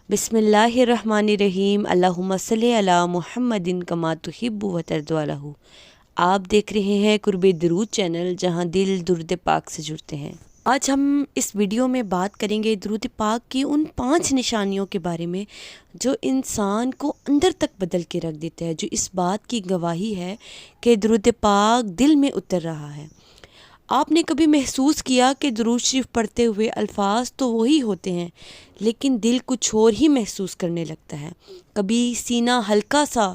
बिस्मिल्लाहिर्रहमानिर्रहीम अल्लाहुम्मा सल्ली अला मुहम्मदिन कमा तुहिब्बु व तर्ज़ु अलहु। आप देख रहे हैं कुर्बे दरूद चैनल, जहां दिल दुरूद पाक से जुड़ते हैं। आज हम इस वीडियो में बात करेंगे दुरूद पाक की उन 5 निशानियों के बारे में जो इंसान को अंदर तक बदल के रख देते हैं, जो इस बात की गवाही है कि दुरूद पाक दिल में उतर रहा है। आपने कभी महसूस किया कि दुरूद शरीफ पढ़ते हुए अल्फाज तो वही होते हैं, लेकिन दिल कुछ और ही महसूस करने लगता है। कभी सीना हल्का सा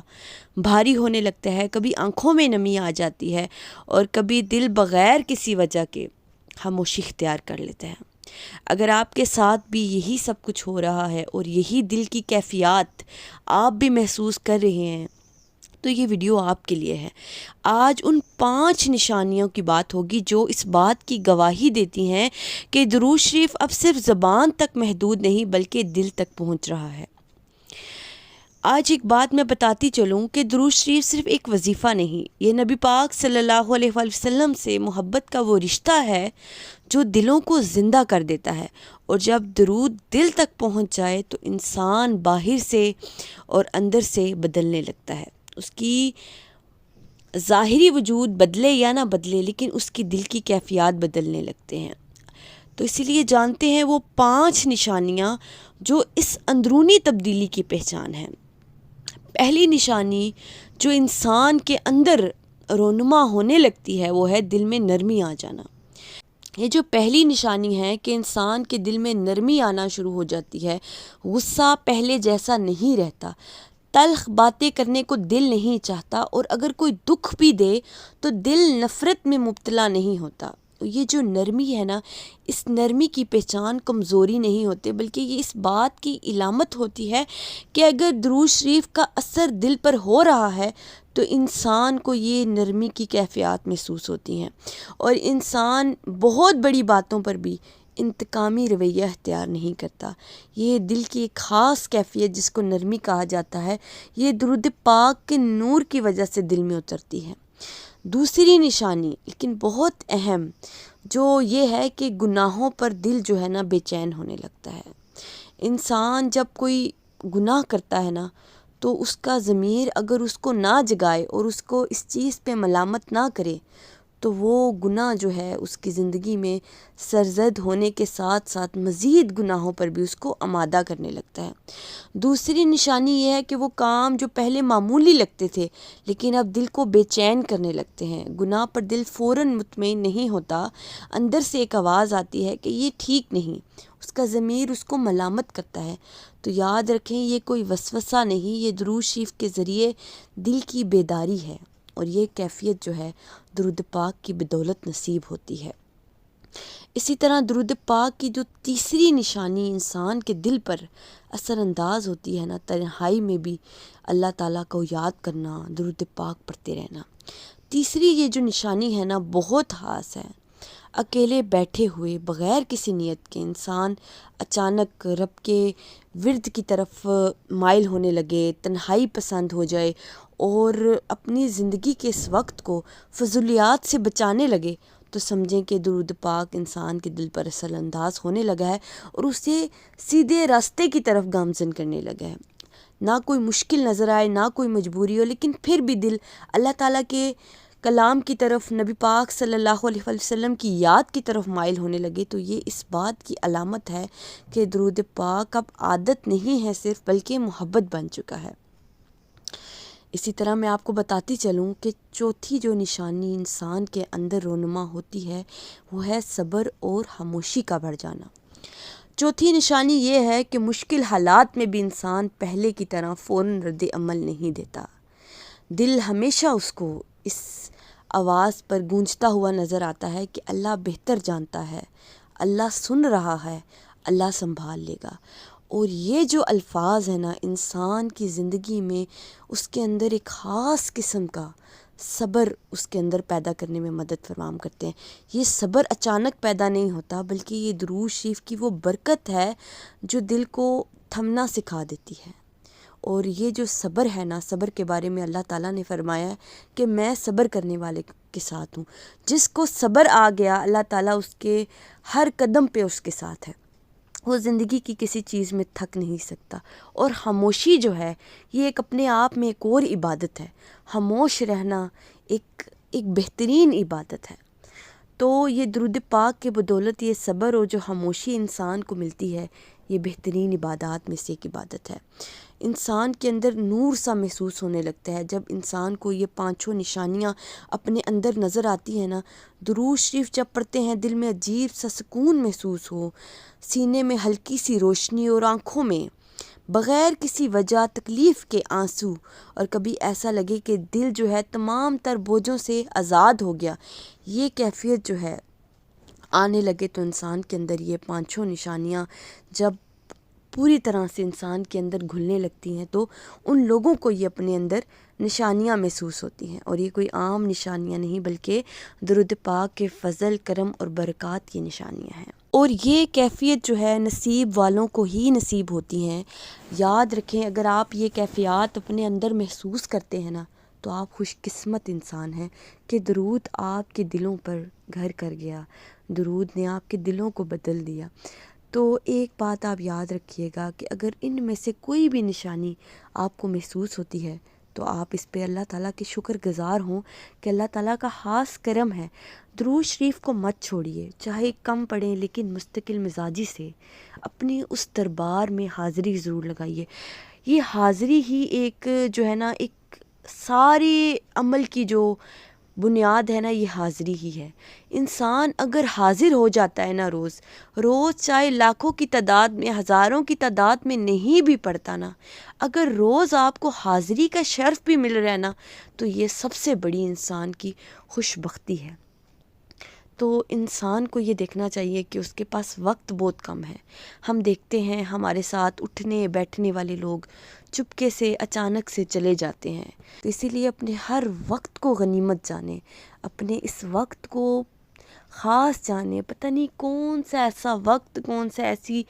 भारी होने लगता है, कभी आंखों में नमी आ जाती है और कभी दिल बग़ैर किसी वजह के खामोशी इख्तियार कर लेता है। अगर आपके साथ भी यही सब कुछ हो रहा है और यही दिल की कैफियत आप भी महसूस कर रहे हैं, तो ये वीडियो आपके लिए है। आज उन 5 निशानियों की बात होगी जो इस बात की गवाही देती हैं कि दुरूद शरीफ अब सिर्फ ज़बान तक महदूद नहीं बल्कि दिल तक पहुंच रहा है। आज एक बात मैं बताती चलूं कि दुरूद शरीफ सिर्फ एक वजीफ़ा नहीं, ये नबी पाक सल्लल्लाहु अलैहि वसल्लम से मोहब्बत का वो रिश्ता है जो दिलों को ज़िंदा कर देता है। और जब दुरूद दिल तक पहुंच जाए तो इंसान बाहर से और अंदर से बदलने लगता है। उसकी ज़ाहिरी वजूद बदले या ना बदले, लेकिन उसकी दिल की कैफियत बदलने लगते हैं। तो इसीलिए जानते हैं वो 5 निशानियाँ जो इस अंदरूनी तब्दीली की पहचान है। पहली निशानी जो इंसान के अंदर रोनुमा होने लगती है वो है दिल में नरमी आ जाना। ये जो पहली निशानी है कि इंसान के दिल में नरमी आना शुरू हो जाती है, गुस्सा पहले जैसा नहीं रहता, तल्ख बातें करने को दिल नहीं चाहता और अगर कोई दुख भी दे तो दिल नफ़रत में मुब्तला नहीं होता। ये जो नरमी है ना, इस नरमी की पहचान कमज़ोरी नहीं होती बल्कि ये इस बात की इलामत होती है कि अगर दुरूद शरीफ का असर दिल पर हो रहा है तो इंसान को ये नरमी की कैफियत महसूस होती हैं और इंसान बहुत बड़ी बातों पर भी इंतकामी रवैया इख्तियार नहीं करता। ये दिल की एक ख़ास कैफियत जिसको नरमी कहा जाता है, ये दुरूद पाक के नूर की वजह से दिल में उतरती है। दूसरी निशानी लेकिन बहुत अहम जो ये है कि गुनाहों पर दिल जो है ना बेचैन होने लगता है। इंसान जब कोई गुनाह करता है ना तो उसका ज़मीर अगर उसको ना जगाए और उसको इस चीज़ पे मलामत ना करे तो वो गुनाह जो है उसकी ज़िंदगी में सरजद होने के साथ साथ मज़ीद गुनाहों पर भी उसको आमादा करने लगता है। दूसरी निशानी ये है कि वो काम जो पहले मामूली लगते थे लेकिन अब दिल को बेचैन करने लगते हैं। गुनाह पर दिल फ़ौरन मुतमईन नहीं होता, अंदर से एक आवाज़ आती है कि ये ठीक नहीं, उसका ज़मीर उसको मलामत करता है। तो याद रखें, ये कोई वसवसा नहीं, ये दुरूद शरीफ के ज़रिए दिल की बेदारी है और ये कैफियत जो है दुरूद पाक की बदौलत नसीब होती है। इसी तरह दुरूद पाक की जो तीसरी निशानी इंसान के दिल पर असरअंदाज होती है ना, तन्हाई में भी अल्लाह ताला को याद करना, दुरूद पाक पढ़ते रहना। तीसरी ये जो निशानी है ना बहुत ख़ास है। अकेले बैठे हुए बग़ैर किसी नियत के इंसान अचानक रब के विर्द की तरफ माइल होने लगे, तन्हाई पसंद हो जाए और अपनी ज़िंदगी के इस वक्त को फजूलियात से बचाने लगे, तो समझें कि दुरूद पाक इंसान के दिल पर असर अंदाज होने लगा है और उसे सीधे रास्ते की तरफ गामज़न करने लगा है। ना कोई मुश्किल नज़र आए, ना कोई मजबूरी हो, लेकिन फिर भी दिल अल्लाह ताला के कलाम की तरफ, नबी पाक सल्लल्लाहु अलैहि वसल्लम की याद की तरफ माइल होने लगे, तो ये इस बात की अलामत है कि दुरूद पाक अब आदत नहीं है सिर्फ, बल्कि मोहब्बत बन चुका है। इसी तरह मैं आपको बताती चलूँ कि चौथी जो निशानी इंसान के अंदर रोनुमा होती है वो है सब्र और खामोशी का बढ़ जाना। चौथी निशानी ये है कि मुश्किल हालात में भी इंसान पहले की तरह फ़ौरन रद्द अमल नहीं देता। दिल हमेशा उसको इस आवाज़ पर गूंजता हुआ नज़र आता है कि अल्लाह बेहतर जानता है, अल्लाह सुन रहा है, अल्लाह संभाल लेगा। और ये जो अल्फाज है ना, इंसान की ज़िंदगी में उसके अंदर एक ख़ास किस्म का सब्र उसके अंदर पैदा करने में मदद फराहम करते हैं। ये सब्र अचानक पैदा नहीं होता बल्कि ये दुरूद शरीफ की वो बरकत है जो दिल को थमना सिखा देती है। और ये जो सब्र है ना, सब्र के बारे में अल्लाह ताला ने फरमाया है कि मैं सब्र करने वाले के साथ हूँ। जिसको सब्र आ गया अल्लाह ताला उसके हर कदम पे उसके साथ है। وہ زندگی کی کسی چیز میں تھک نہیں سکتا۔ اور خاموشی جو ہے یہ ایک اپنے آپ میں ایک اور عبادت ہے۔ خاموش رہنا ایک بہترین عبادت ہے۔ تو یہ درود پاک کے بدولت یہ صبر اور جو خاموشی انسان کو ملتی ہے، یہ بہترین عبادات میں سے ایک عبادت ہے۔ انسان کے اندر نور سا محسوس ہونے لگتا ہے جب انسان کو یہ پانچوں نشانیاں اپنے اندر نظر آتی ہیں نا۔ درود شریف جب پڑھتے ہیں دل میں عجیب سا سکون محسوس ہو، سینے میں ہلکی سی روشنی اور آنکھوں میں بغیر کسی وجہ تکلیف کے آنسو، اور کبھی ایسا لگے کہ دل جو ہے تمام تر بوجھوں سے آزاد ہو گیا، یہ کیفیت جو ہے آنے لگے تو انسان کے اندر یہ پانچوں نشانیاں جب پوری طرح سے انسان کے اندر گھلنے لگتی ہیں تو ان لوگوں کو یہ اپنے اندر نشانیاں محسوس ہوتی ہیں۔ اور یہ کوئی عام نشانیاں نہیں بلکہ درود پاک کے فضل، کرم اور برکات کی نشانیاں ہیں۔ اور یہ کیفیت جو ہے نصیب والوں کو ہی نصیب ہوتی ہیں۔ یاد رکھیں، اگر آپ یہ کیفیات اپنے اندر محسوس کرتے ہیں نا تو آپ خوش قسمت انسان ہیں کہ درود آپ کے دلوں پر گھر کر گیا، درود نے آپ کے دلوں کو بدل دیا۔ تو ایک بات آپ یاد رکھیے گا کہ اگر ان میں سے کوئی بھی نشانی آپ کو محسوس ہوتی ہے تو آپ اس پہ اللہ تعالیٰ کے شکر گزار ہوں کہ اللہ تعالیٰ کا خاص کرم ہے۔ درود شریف کو مت چھوڑیے، چاہے کم پڑھیں لیکن مستقل مزاجی سے اپنی اس دربار میں حاضری ضرور لگائیے۔ یہ حاضری ہی ایک جو ہے نا ایک سارے عمل کی جو بنیاد ہے نا، یہ حاضری ہی ہے۔ انسان اگر حاضر ہو جاتا ہے نا روز چاہے لاکھوں کی تعداد میں، ہزاروں کی تعداد میں نہیں بھی پڑھتا نا، اگر روز آپ کو حاضری کا شرف بھی مل رہا ہے نا تو یہ سب سے بڑی انسان کی خوش بختی ہے۔ تو انسان کو یہ دیکھنا چاہیے کہ اس کے پاس وقت بہت کم ہے۔ ہم دیکھتے ہیں ہمارے ساتھ اٹھنے بیٹھنے والے لوگ چپکے سے اچانک سے چلے جاتے ہیں، تو اسی لیے اپنے ہر وقت کو غنیمت جانیں، اپنے اس وقت کو خاص جانیں۔ پتہ نہیں کون سا ایسا وقت، کون سا ایسی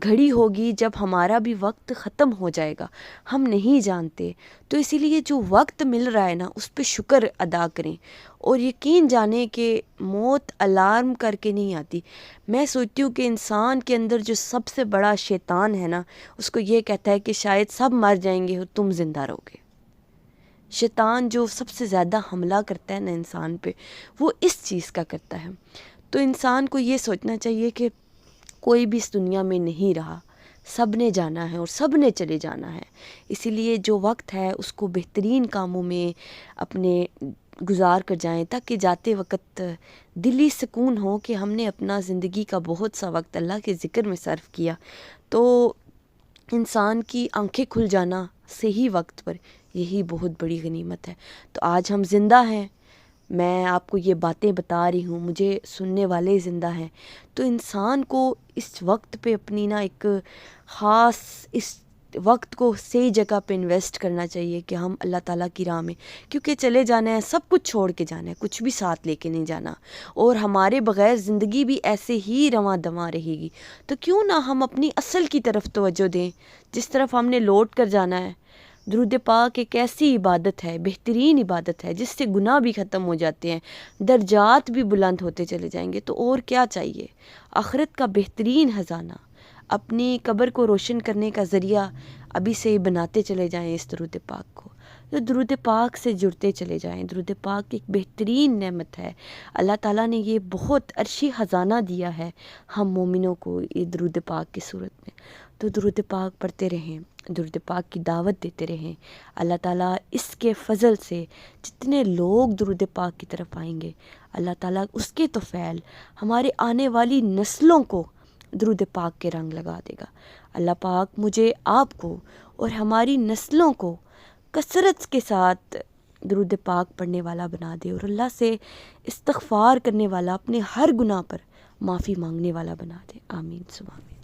گھڑی ہوگی جب ہمارا بھی وقت ختم ہو جائے گا، ہم نہیں جانتے۔ تو اسی لیے جو وقت مل رہا ہے نا اس پہ شکر ادا کریں، اور یقین جانیں کہ موت الارم کر کے نہیں آتی۔ میں سوچتی ہوں کہ انسان کے اندر جو سب سے بڑا شیطان ہے نا، اس کو یہ کہتا ہے کہ شاید سب مر جائیں گے اور تم زندہ رہو گے۔ شیطان جو سب سے زیادہ حملہ کرتا ہے نا انسان پہ، وہ اس چیز کا کرتا ہے۔ تو انسان کو یہ سوچنا چاہیے کہ کوئی بھی اس دنیا میں نہیں رہا، سب نے جانا ہے اور سب نے چلے جانا ہے۔ اسی لیے جو وقت ہے اس کو بہترین کاموں میں اپنے گزار کر جائیں، تاکہ جاتے وقت دلی سکون ہو کہ ہم نے اپنا زندگی کا بہت سا وقت اللہ کے ذکر میں صرف کیا۔ تو انسان کی آنکھیں کھل جانا صحیح وقت پر، یہی بہت بڑی غنیمت ہے۔ تو آج ہم زندہ ہیں، میں آپ کو یہ باتیں بتا رہی ہوں، مجھے سننے والے زندہ ہیں، تو انسان کو اس وقت پہ اپنی نا ایک خاص اس وقت کو صحیح جگہ پہ انویسٹ کرنا چاہیے کہ ہم اللہ تعالیٰ کی راہ میں، کیونکہ چلے جانا ہے، سب کچھ چھوڑ کے جانا ہے، کچھ بھی ساتھ لے کے نہیں جانا، اور ہمارے بغیر زندگی بھی ایسے ہی رواں دواں رہے گی۔ تو کیوں نہ ہم اپنی اصل کی طرف توجہ دیں، جس طرف ہم نے لوٹ کر جانا ہے۔ درود پاک ایک ایسی عبادت ہے، بہترین عبادت ہے، جس سے گناہ بھی ختم ہو جاتے ہیں، درجات بھی بلند ہوتے چلے جائیں گے۔ تو اور کیا چاہیے؟ آخرت کا بہترین خزانہ، اپنی قبر کو روشن کرنے کا ذریعہ ابھی سے ہی بناتے چلے جائیں اس درود پاک کو۔ تو درود پاک سے جڑتے چلے جائیں۔ درود پاک ایک بہترین نعمت ہے، اللہ تعالیٰ نے یہ بہت عرشی خزانہ دیا ہے ہم مومنوں کو یہ درود پاک کی صورت میں۔ تو درود پاک پڑھتے رہیں، درود پاک کی دعوت دیتے رہیں۔ اللہ تعالیٰ اس کے فضل سے جتنے لوگ درود پاک کی طرف آئیں گے، اللہ تعالیٰ اس کے توفیل ہمارے آنے والی نسلوں کو درود پاک کے رنگ لگا دے گا۔ اللہ پاک مجھے، آپ کو اور ہماری نسلوں کو کثرت کے ساتھ درود پاک پڑھنے والا بنا دے، اور اللہ سے استغفار کرنے والا، اپنے ہر گناہ پر معافی مانگنے والا بنا دے۔ آمین ثم آمین۔